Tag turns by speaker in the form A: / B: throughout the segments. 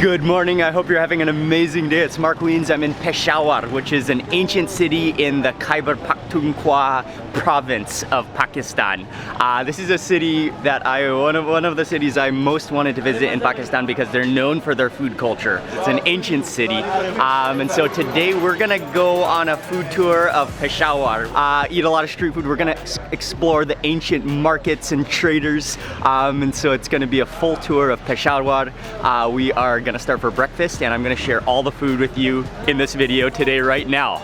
A: Good morning, I hope you're having an amazing day. It's Mark Wiens. I'm in Peshawar, which is an ancient city in the Khyber Pakhtunkhwa province of Pakistan. This is a city that one of the cities I most wanted to visit in Pakistan because they're known for their food culture. It's an ancient city. And so today we're gonna go on a food tour of Peshawar, eat a lot of street food. We're gonna explore the ancient markets and traders. And so it's gonna be a full tour of Peshawar. We are gonna start for breakfast and I'm gonna share all the food with you in this video today right now.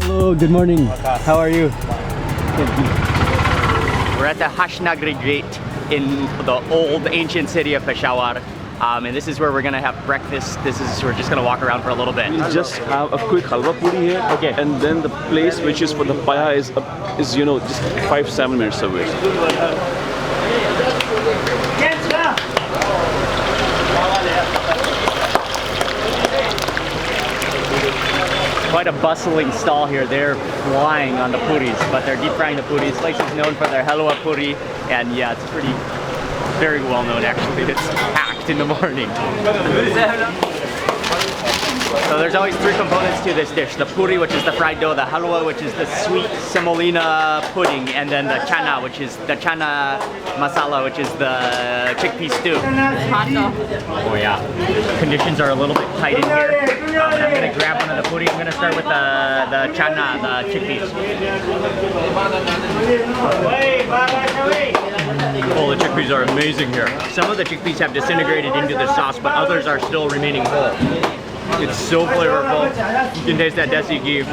A: Hello, good morning. How are you? We're at the Hashnagri Gate in the old ancient city of Peshawar. And this is where we're gonna have breakfast. We're just gonna walk around for a little bit.
B: We'll just have a quick halwa puri here. Okay. And then the place which is for the paya is you know, just 5-7 minutes away.
A: Quite a bustling stall here. They're flying on the puris, but they're deep frying the puris. This place is known for their Halwa puri, and yeah, it's very well known actually. It's packed in the morning. So there's always three components to this dish. The puri, which is the fried dough, the halwa, which is the sweet semolina pudding, and then the chana, which is the chana masala, which is the chickpea stew. Oh yeah. Conditions are a little bit tight in here. I'm gonna grab one of the puri. I'm gonna start with the chana, the chickpeas. Oh, the chickpeas are amazing here. Some of the chickpeas have disintegrated into the sauce, but others are still remaining whole. It's so flavorful. You can taste that desi ghee.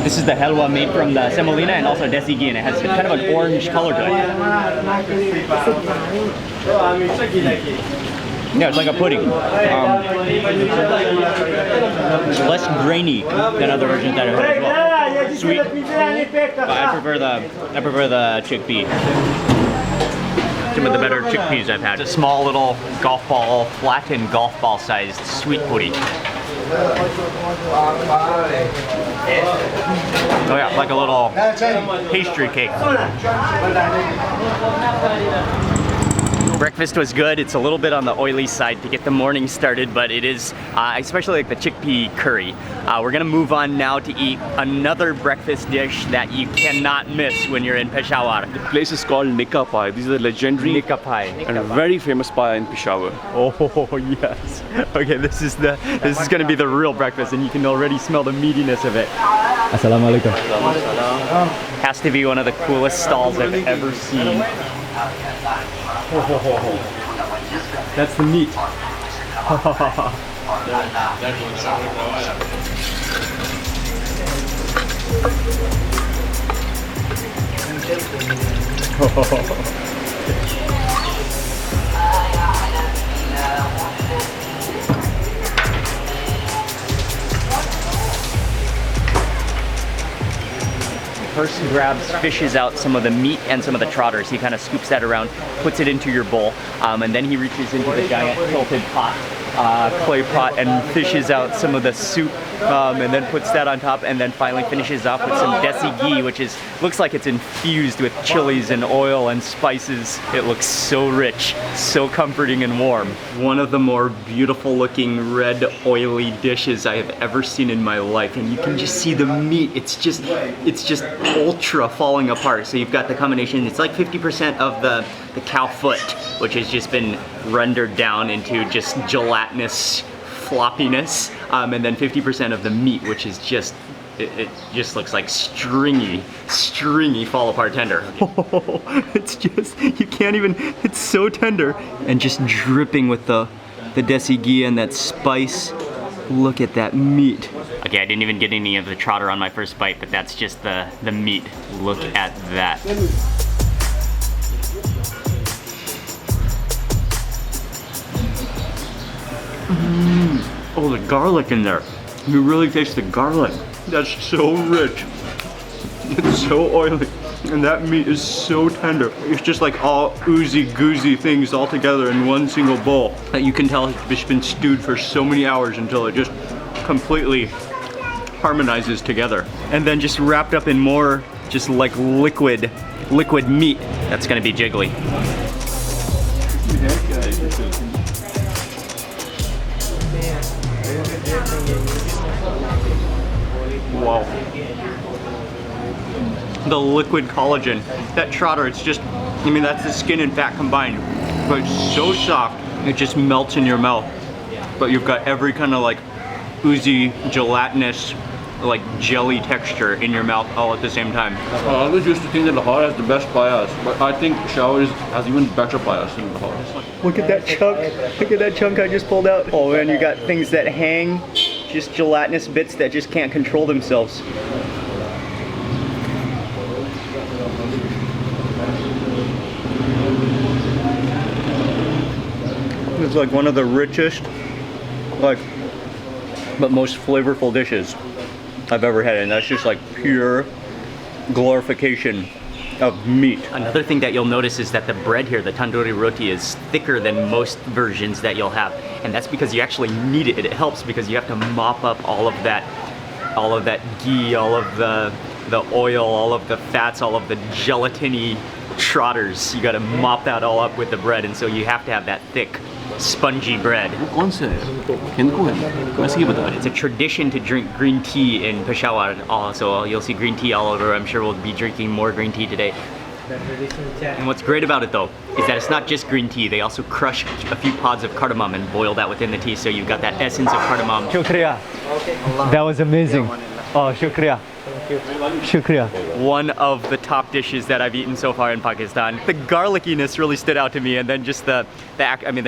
A: This is the halwa made from the semolina and also desi ghee, and it has kind of an orange color to it. Yeah, it's like a pudding. It's less grainy than other versions that I've had as well. Sweet, but I prefer the chickpea. Some of the better chickpeas I've had. It's a small little golf ball, flattened golf ball sized sweet puri. Oh yeah, like a little pastry cake. Breakfast was good. It's a little bit on the oily side to get the morning started, but it is, especially like the chickpea curry. We're gonna move on now to eat another breakfast dish that you cannot miss when you're in Peshawar.
B: The place is called Nika Pai. This is a legendary
A: Nika Pai.
B: and a very famous pie in Peshawar.
A: Oh yes. Okay, this is gonna be the real breakfast, and you can already smell the meatiness of it. Assalamu alaikum. Has to be one of the coolest stalls I've ever seen. That's the meat. Person grabs, fishes out some of the meat and some of the trotters. He kind of scoops that around, puts it into your bowl, and then he reaches into the giant tilted pot, clay pot, and fishes out some of the soup, and then puts that on top, and then finally finishes off with some desi ghee, which looks like it's infused with chilies and oil and spices. It looks so rich, so comforting and warm. One of the more beautiful looking red oily dishes I have ever seen in my life, and you can just see the meat. It's just ultra falling apart. So you've got the combination, it's like 50% of the cow foot, which has just been rendered down into just gelatinous floppiness, and then 50% of the meat, which is just, it just looks like stringy fall apart tender. It's just, you can't even, it's so tender and just dripping with the desi ghee and that spice. Look at that meat. Okay, I didn't even get any of the trotter on my first bite, but that's just the meat. Look at that. Oh, the garlic in there. You really taste the garlic. That's so rich. It's so oily. And that meat is so tender. It's just like all oozy goozy things all together in one single bowl that you can tell it's been stewed for so many hours until it just completely harmonizes together. And then just wrapped up in more just like liquid meat. That's gonna be jiggly. Wow. The liquid collagen. That trotter, it's just, I mean, that's the skin and fat combined. But it's so soft, it just melts in your mouth. But you've got every kind of like oozy, gelatinous, like jelly texture in your mouth all at the same time.
B: I always used to think that Lahore has the best payas, but I think Peshawar has even better payas than Lahore.
A: Look at that chunk. Look at that chunk I just pulled out. Oh man, you got things that hang, just gelatinous bits that just can't control themselves. It's like one of the richest, but most flavorful dishes I've ever had, and that's just like pure glorification of meat. Another thing that you'll notice is that the bread here, the tandoori roti, is thicker than most versions that you'll have, and that's because you actually need it. It helps because you have to mop up all of that ghee, all of the oil, all of the fats, all of the gelatiny trotters. You got to mop that all up with the bread, and so you have to have that thick, spongy bread. It's a tradition to drink green tea in Peshawar. Also, you'll see green tea all over. I'm sure we'll be drinking more green tea today. And what's great about it though is that it's not just green tea. They also crush a few pods of cardamom and boil that within the tea, so you've got that essence of cardamom. Shukriya. That was amazing. Oh, shukriya. Shukriya. One of the top dishes that I've eaten so far in Pakistan. The garlickiness really stood out to me, and then just the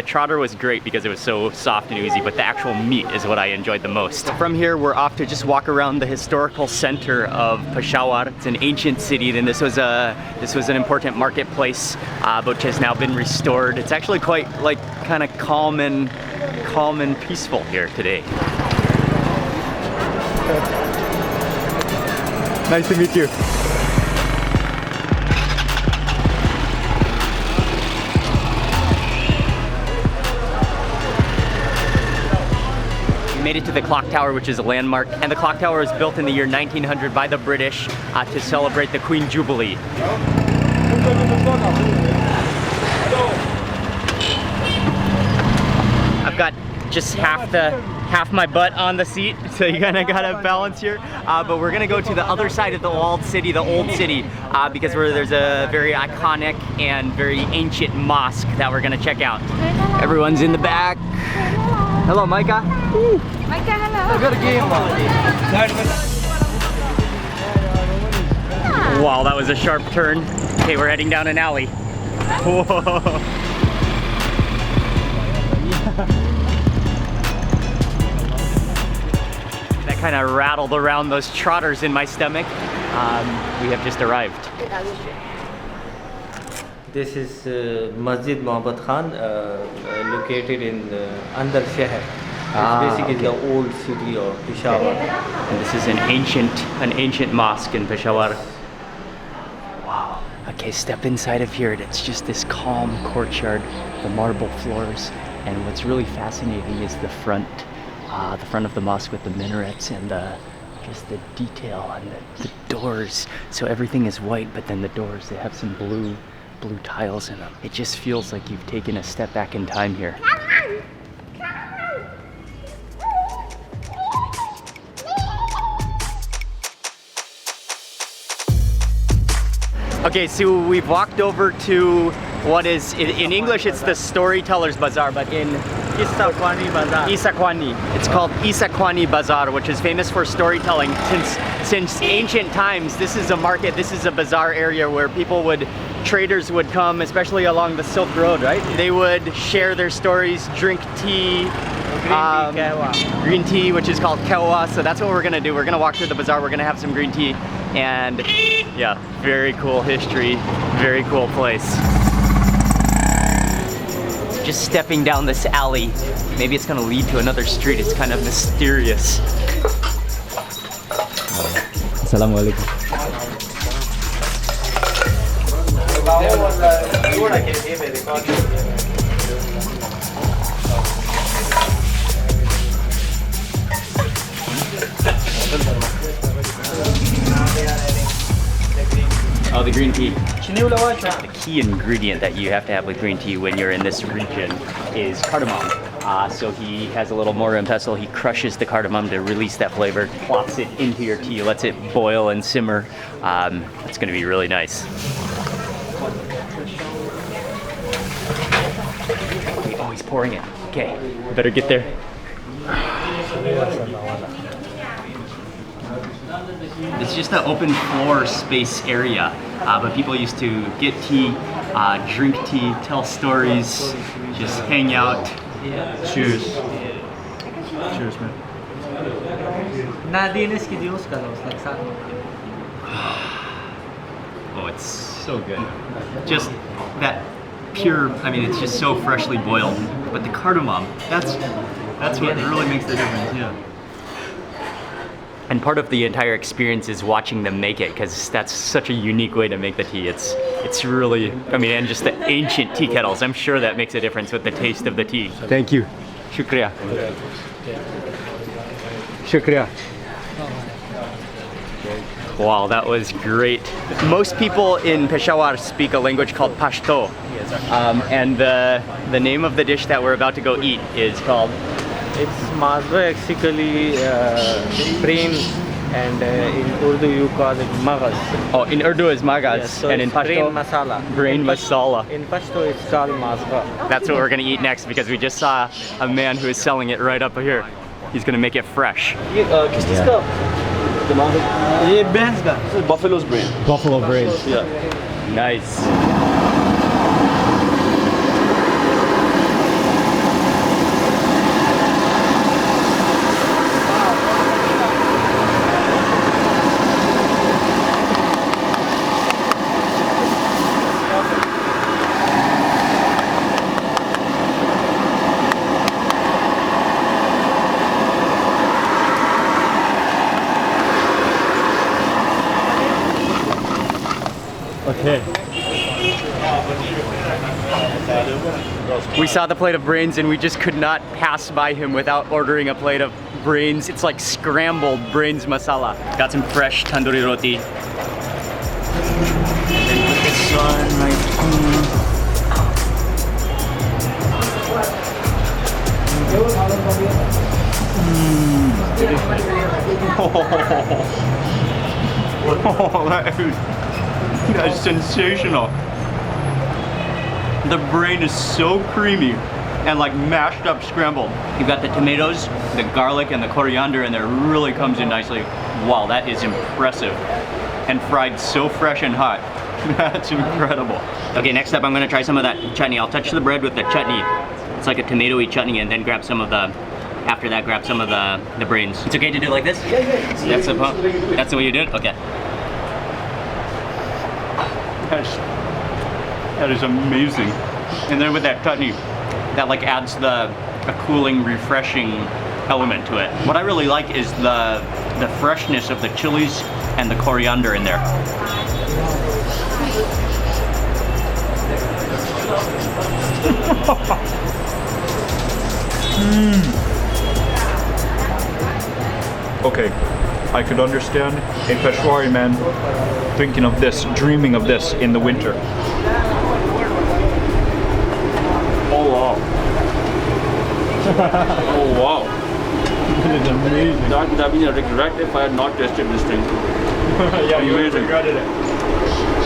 A: trotter was great because it was so soft and oozy, but the actual meat is what I enjoyed the most. From here, we're off to just walk around the historical center of Peshawar. It's an ancient city, and this was an important marketplace, which has now been restored. It's actually quite like kind of calm and peaceful here today. Nice to meet you. We made it to the clock tower, which is a landmark, and the clock tower was built in the year 1900 by the British to celebrate the Queen Jubilee. I've got just half my butt on the seat, so you kind of gotta balance here. But we're gonna go to the other side of the walled city, the old city, because there's a very iconic and very ancient mosque that we're gonna check out. Everyone's in the back. Hello, Micah.
C: Micah, hello.
A: I got a game. Wow, that was a sharp turn. Okay, we're heading down an alley. Whoa. Kind of rattled around those trotters in my stomach. We have just arrived.
D: This is Masjid Muhammad Khan, located in Andar Sheher. It's basically the old city of Peshawar.
A: And this is an ancient mosque in Peshawar. Wow. Okay, step inside of here, and it's just this calm courtyard, the marble floors, and what's really fascinating is the front of the mosque with the minarets and just the detail and the doors. So everything is white, but then the doors, they have some blue tiles in them. It just feels like you've taken a step back in time here. Okay, so we've walked over to what is, in English it's the Storyteller's Bazaar, but in
D: Isakwani Bazaar.
A: Isakwani. It's called Isakwani Bazaar, which is famous for storytelling. Since ancient times, this is a market, this is a bazaar area where traders would come, especially along the Silk Road, right? They would share their stories, drink tea, green tea, which is called kewa. So that's what we're gonna do. We're gonna walk through the bazaar, we're gonna have some green tea, and yeah, very cool history, very cool place. Just stepping down this alley, maybe it's gonna lead to another street. It's kind of mysterious. Assalamualaikum. Oh, the green tea. The key ingredient that you have to have with green tea when you're in this region is cardamom. So he has a little mortar and pestle. He crushes the cardamom to release that flavor, plops it into your tea, lets it boil and simmer. It's going to be really nice. Oh, he's pouring it. Okay, better get there. It's just an open floor space area, but people used to get tea, drink tea, tell stories, just hang out. Cheers. Cheers, man. Oh, it's so good. Just that pure, I mean, it's just so freshly boiled. But the cardamom, that's what really makes the difference, yeah. And part of the entire experience is watching them make it, because that's such a unique way to make the tea. It's really, I mean, and just the ancient tea kettles, I'm sure that makes a difference with the taste of the tea. Thank you. Shukriya. Shukriya. Wow, that was great. Most people in Peshawar speak a language called Pashto. And the name of the dish that we're about to go eat is called?
D: It's mazba, basically brain, and in Urdu you call it magas.
A: Oh, in Urdu is magas,
D: Yes, so
A: and in Pashto?
D: brain masala.
A: Brain masala.
D: In Pashto it's called mazba.
A: That's what we're gonna eat next, because we just saw a man who is selling it right up here. He's gonna make it fresh.
B: Buffalo's brain.
A: Buffalo brain.
B: Yeah.
A: Nice. Okay. We saw the plate of brains and we just could not pass by him without ordering a plate of brains. It's like scrambled brains masala. Got some fresh tandoori roti. And then put this on That's sensational. The brain is so creamy and like mashed up scrambled. You've got the tomatoes, the garlic, and the coriander, and it really comes in nicely. Wow, that is impressive. And fried so fresh and hot. That's incredible. Okay, next up I'm gonna try some of that chutney. I'll touch the bread with the chutney. It's like a tomatoey chutney, and then grab some of the, after that grab some of the brains. It's okay to do like this? Yeah. That's the way you did it? Okay. That is amazing. And then with that chutney, that like adds a cooling, refreshing element to it. What I really like is the freshness of the chilies and the coriander in there.
E: Okay, I could understand a Peshawari man thinking of this, dreaming of this in the winter. Oh wow. Oh wow. That is amazing. That would have been a regret if I had not tasted this thing. Yeah, you would have regretted it.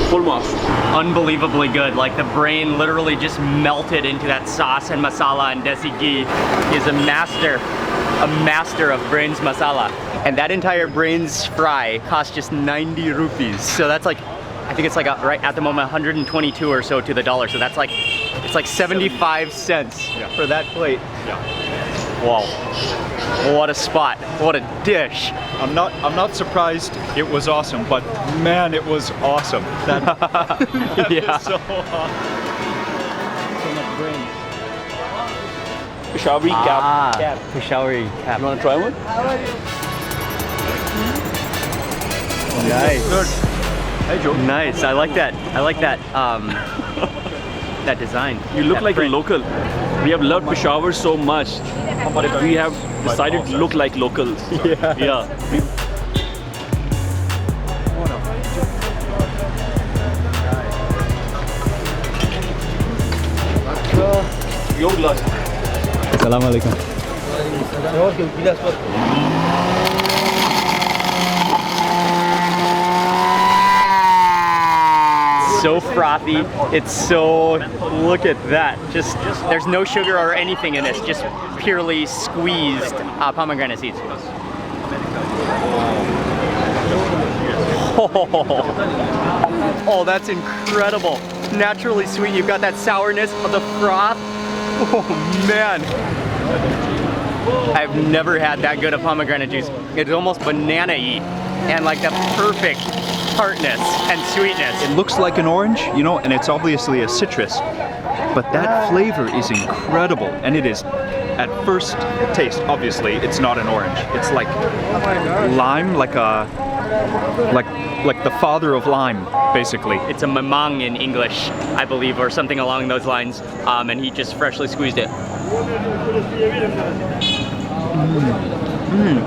E: Full marks.
A: Unbelievably good. Like the brain literally just melted into that sauce and masala and desi ghee. He is a master of brains masala. And that entire brains fry cost just 90 rupees. So that's like, I think it's like right at the moment 122 or so to the dollar. So that's like, it's like 75 cents for that plate.
E: Yeah.
A: Wow. What a spot. What a dish.
E: I'm not surprised it was awesome, but man, it was awesome. That
A: Yeah.
E: is so awesome. So much brains.
B: Peshawari cap.
A: Peshawari cap.
B: You want to try one?
A: Nice.
B: Good. Hey Joe.
A: Nice. I like that. I like that. That design.
B: You look
A: that
B: like
A: print.
B: a local. We have loved Peshawar so much. We have decided to look like locals. Yeah.
E: Your glass.
F: Assalamu alaikum.
A: So frothy. It's so, look at that. Just, there's no sugar or anything in this, just purely squeezed pomegranate seeds. Oh, that's incredible. Naturally sweet. You've got that sourness of the froth. Oh man. I've never had that good of pomegranate juice. It's almost banana-y and like the perfect tartness and sweetness.
F: It looks like an orange, you know, and it's obviously a citrus, but that flavor is incredible. And it is, at first taste, obviously, it's not an orange. It's like lime, like the father of lime, basically.
A: It's a mamang in English, I believe, or something along those lines, and he just freshly squeezed it.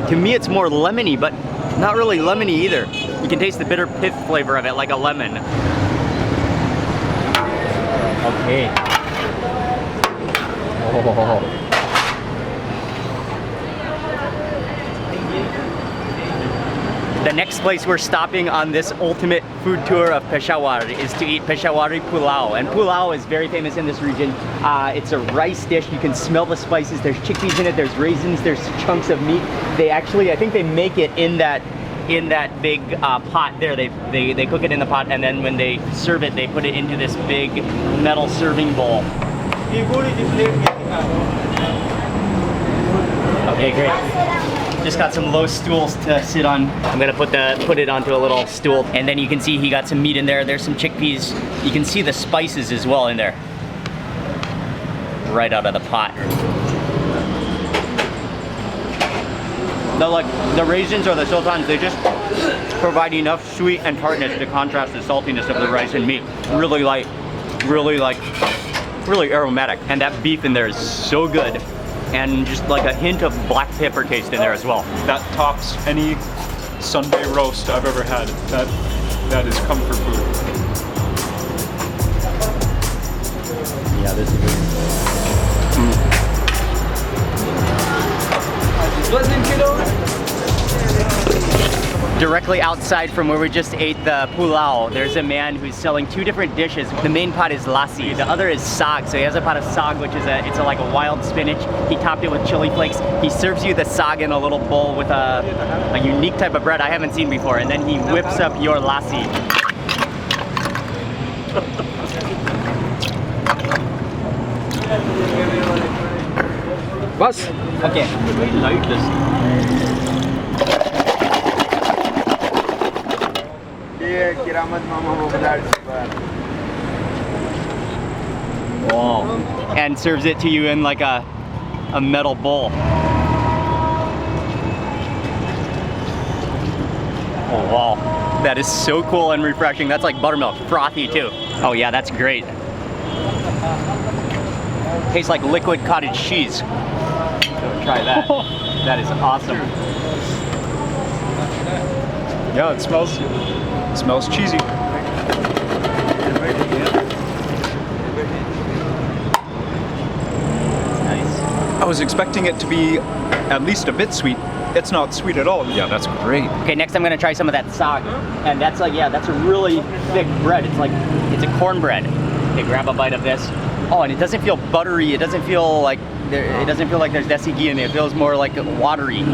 A: To me, it's more lemony, but not really lemony either. You can taste the bitter pith flavor of it, like a lemon. Okay. Oh. The next place we're stopping on this ultimate food tour of Peshawar is to eat Peshawari Pulao. And Pulao is very famous in this region. It's a rice dish. You can smell the spices. There's chickpeas in it, there's raisins, there's chunks of meat. They actually, I think they make it in that big pot there. They cook it in the pot, and then when they serve it, they put it into this big metal serving bowl. Okay, great. Just got some low stools to sit on. I'm gonna put it onto a little stool, and then you can see he got some meat in there. There's some chickpeas. You can see the spices as well in there, right out of the pot. The raisins or the sultans, they just provide enough sweet and tartness to contrast the saltiness of the rice and meat. Really light, really aromatic, and that beef in there is so good. And just like a hint of black pepper taste in there as well.
F: That tops any Sunday roast I've ever had. That is comfort food.
A: Yeah, this is good. Directly outside from where we just ate the pulao, there's a man who's selling two different dishes. The main pot is lassi, the other is sag. So he has a pot of sag, which is like a wild spinach. He topped it with chili flakes. He serves you the sag in a little bowl with a unique type of bread I haven't seen before, and then he whips up your lassi.
B: Bas.
A: Okay. Wow. And serves it to you in like a metal bowl. Oh wow. That is so cool and refreshing. That's like buttermilk, frothy too. Oh yeah, that's great. Tastes like liquid cottage cheese. Try that. That is awesome.
F: Yeah, it smells cheesy.
A: Nice.
F: I was expecting it to be at least a bit sweet. It's not sweet at all. Yeah, that's great.
A: Okay, next I'm gonna try some of that sag. And that's like, yeah, that's a really thick bread. It's a cornbread. Okay, grab a bite of this. Oh, and it doesn't feel buttery. It doesn't feel like there's desi ghee in it. It feels more like watery.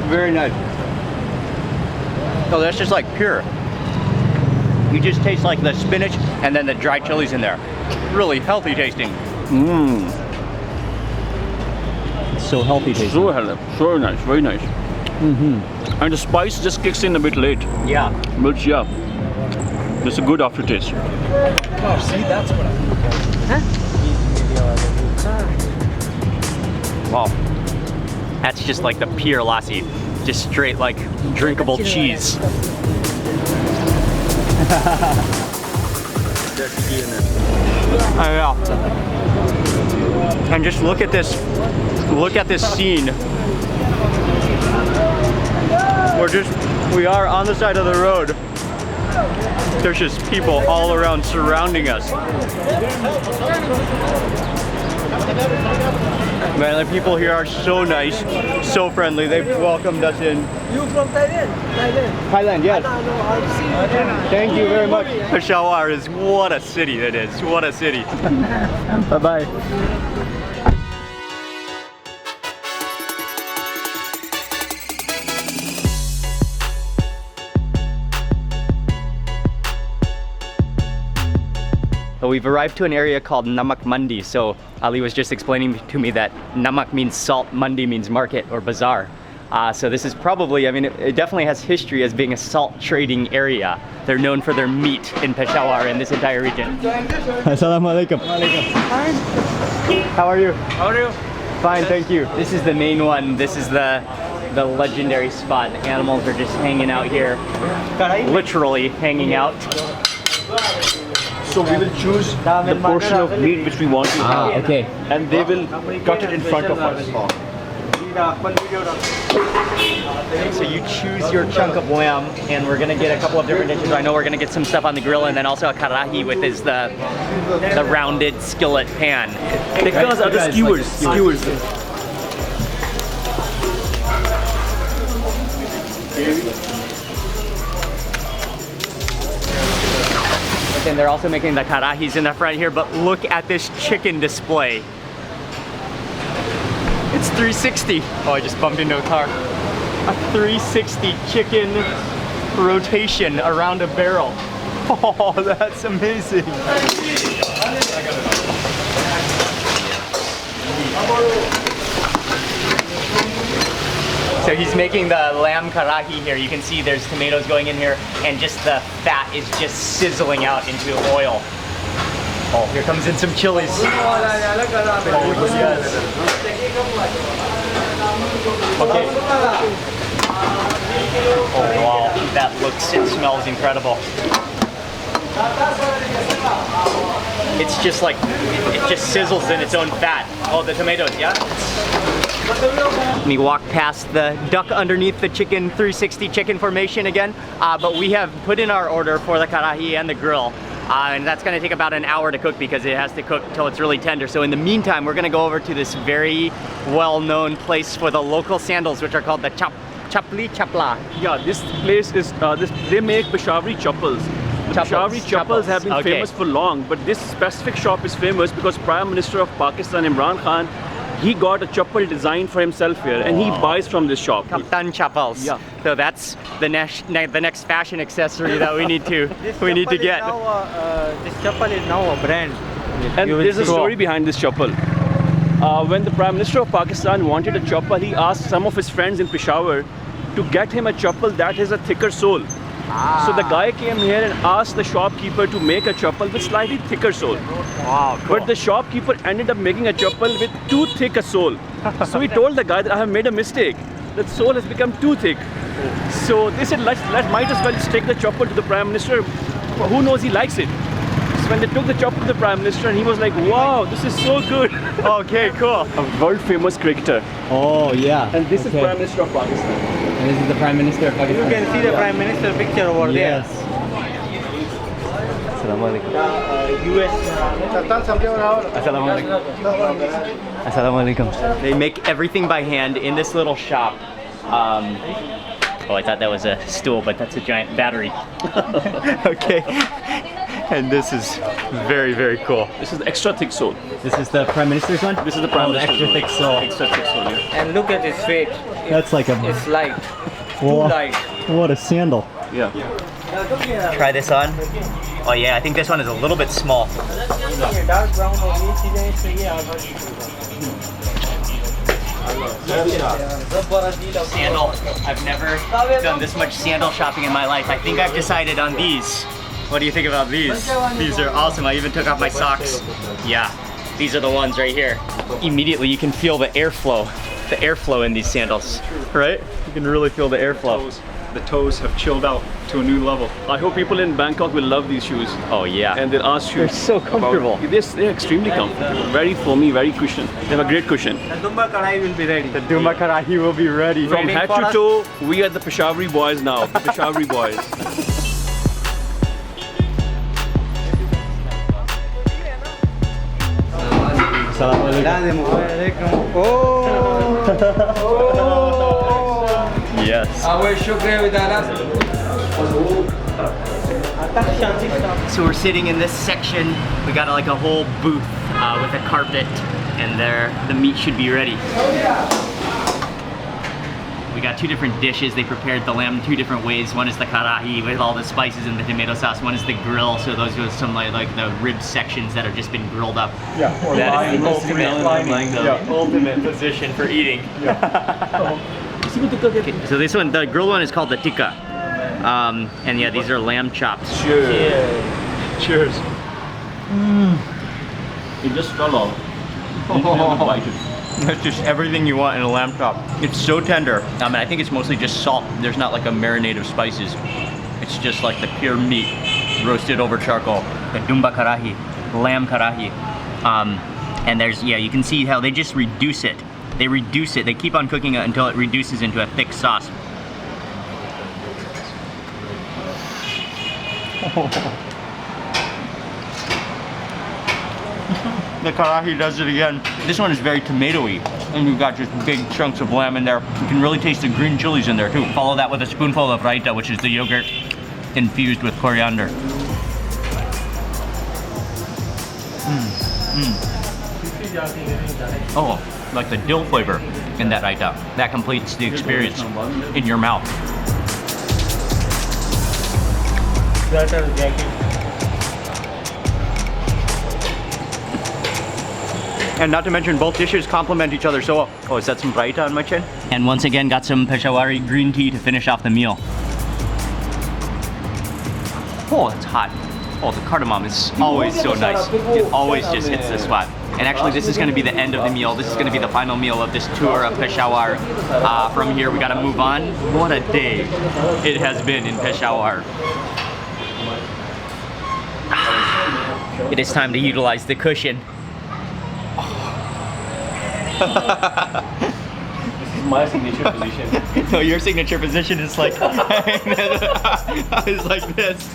A: Very nice. Oh, that's just like pure. You just taste like the spinach and then the dried chilies in there. Really healthy tasting. So healthy tasting.
E: So healthy, so nice, very nice. And the spice just kicks in a bit late.
A: Yeah.
E: But yeah, it's a good aftertaste.
F: Oh, see, that's what
A: Wow. That's just like the pure lassi. Just straight like drinkable cheese. Yeah. And just look at this scene. We are on the side of the road, There's just people all around surrounding us. Man, the people here are so nice, so friendly. They've welcomed us in.
G: You from Thailand?
A: Thailand, yes.
G: I'll see you.
A: Thank you very much. Peshawar is, what a city it is. What a city. Bye-bye. We've arrived to an area called Namek Mundi. So Ali was just explaining to me that Namek means salt, Mundi means market or bazaar. So this is probably, I mean, it definitely has history as being a salt trading area. They're known for their meat in Peshawar in this entire region. Assalamu alaikum. How are you?
E: How are you?
A: Fine, thank you. This is the main one. This is the legendary spot. The animals are just hanging out here. Literally hanging out.
B: So we will choose the portion of meat which we want to have.
A: Okay.
B: And they will cut it in front of us.
A: So you choose your chunk of lamb, and we're gonna get a couple of different dishes. I know we're gonna get some stuff on the grill, and then also a karahi, with the rounded skillet pan.
B: Tikkas are the skewers.
A: And they're also making the karahis in the front here, but look at this chicken display. It's 360. Oh, I just bumped into a car. A 360 chicken rotation around a barrel. Oh, that's amazing. So he's making the lamb karahi here. You can see there's tomatoes going in here, and just the fat is just sizzling out into oil. Oh, here comes in some chilies. Oh, yes. Okay. Oh, wow. That looks and smells incredible. It's just like, it just sizzles in its own fat. Oh, the tomatoes, yeah? We walk past the duck underneath the chicken 360 chicken formation again, but we have put in our order for the karahi and the grill, and that's going to take about an hour to cook because it has to cook till it's really tender. So in the meantime, we're going to go over to this very well-known place for the local sandals, which are called the chapla.
B: Yeah, this place is they make Peshawari chappals. The Peshawari chappals have been famous for long, but this specific shop is famous because Prime Minister of Pakistan, Imran Khan, he got a chappal designed for himself here, and he buys from this shop.
A: Kaftan chappals.
B: Yeah.
A: So that's the next fashion accessory that we need to get.
D: This chappal is now a brand.
B: And there's a story behind this chappal. When the Prime Minister of Pakistan wanted a chappal, he asked some of his friends in Peshawar to get him a chappal that has a thicker sole. So the guy came here and asked the shopkeeper to make a chappal with slightly thicker sole.
A: Wow, cool.
B: But the shopkeeper ended up making a chappal with too thick a sole. So he told the guy that I have made a mistake. The sole has become too thick. So they said, might as well just take the chappal to the Prime Minister. Who knows, he likes it. So when they took the chappal to the Prime Minister, and he was like, wow, this is so good.
A: Okay, cool.
B: A world famous cricketer.
A: Oh, yeah.
B: And this is Prime Minister of Pakistan.
A: And this is the Prime Minister of Pakistan.
D: You can see the Prime Minister picture over there.
A: Yes. Assalamu alaikum. Assalamu alaikum. They make everything by hand in this little shop. Oh, I thought that was a stool, but that's a giant battery. Okay. And this is very, very cool.
B: This is the extra thick sole.
A: This is the Prime Minister's one?
B: This is the Prime Minister's
A: extra thick sole.
B: Extra thick sole, yeah.
D: And look at his weight.
A: That's like a...
D: It's light. Too
A: Whoa.
D: light.
A: What a sandal.
B: Yeah.
A: Try this on. Oh yeah, I think this one is a little bit small. Sandal. I've never done this much sandal shopping in my life. I think I've decided on these. What do you think about these? These are awesome. I even took off my socks. Yeah, these are the ones right here. Immediately you can feel the airflow in these sandals, right? You can really feel the airflow.
B: The toes have chilled out to a new level. I hope people in Bangkok will love these shoes.
A: Oh yeah.
B: And they'll ask you.
A: They're so comfortable.
B: They're extremely comfortable. Very foamy, very cushion. They have a great cushion.
D: The Dumba Kadai will be ready.
A: The Dumba Karahi will be ready.
B: From head to toe, we are the Peshawari boys now. The Peshawari boys.
A: Yes. So we're sitting in this section. We got like a whole booth with a carpet, and there the meat should be ready. We got two different dishes. They prepared the lamb two different ways. One is the karahi with all the spices and the tomato sauce. One is the grill, so those are some like the rib sections that have just been grilled up.
B: Yeah, or
A: that is the
B: ultimate,
A: ultimate position for eating. Okay, so this one, the grilled one is called the tikka. And yeah, these are lamb chops.
B: Cheers.
E: It just fell off. You didn't have to bite it.
A: It's just everything you want in a lamb chop. It's so tender. And I think it's mostly just salt. There's not like a marinade of spices. It's just like the pure meat roasted over charcoal. The dumba karahi, lamb karahi. And there's, yeah, you can see how they just reduce it. They reduce it. They keep on cooking it until it reduces into a thick sauce. The karahi does it again. This one is very tomatoey, and you've got just big chunks of lamb in there. You can really taste the green chilies in there too. Follow that with a spoonful of raita, which is the yogurt infused with coriander. Oh, like the dill flavor in that raita. That completes the experience in your mouth. And not to mention, both dishes complement each other so well. Oh, is that some raita on my chin? And once again, got some Peshawari green tea to finish off the meal. Oh, it's hot. Oh, the cardamom is always so nice. It always just hits the spot. And actually, this is going to be the end of the meal. This is going to be the final meal of this tour of Peshawar. From here, we got to move on. What a day it has been in Peshawar. It is time to utilize the cushion.
B: This is my signature position.
A: No, your signature position is like is like this.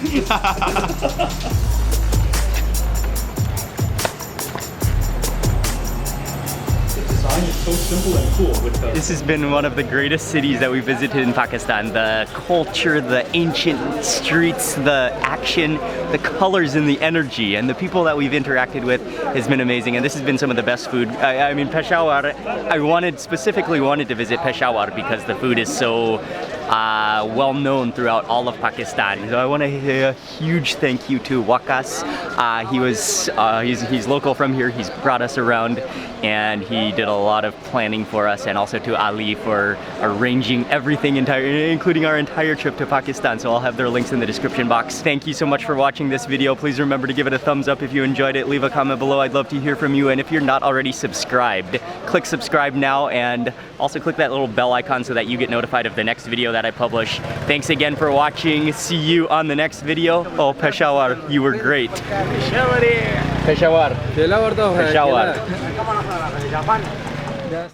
B: Design is so simple and cool with the
A: This has been one of the greatest cities that we visited in Pakistan. The culture, the ancient streets, the action, the colors and the energy, and the people that we've interacted with has been amazing. And this has been some of the best food. I mean, Peshawar, I specifically wanted to visit Peshawar because the food is so well known throughout all of Pakistan. So I want to say a huge thank you to Waqas. He's local from here. He's brought us around, and he did a lot of planning for us, and also to Ali for arranging everything, including our entire trip to Pakistan. So I'll have their links in the description box. Thank you so much for watching this video. Please remember to give it a thumbs up if you enjoyed it. Leave a comment below. I'd love to hear from you. And if you're not already subscribed, click subscribe now, and also click that little bell icon so that you get notified of the next video that I publish. Thanks again for watching. See you on the next video. Oh, Peshawar, you were great. Peshawar. Peshawar.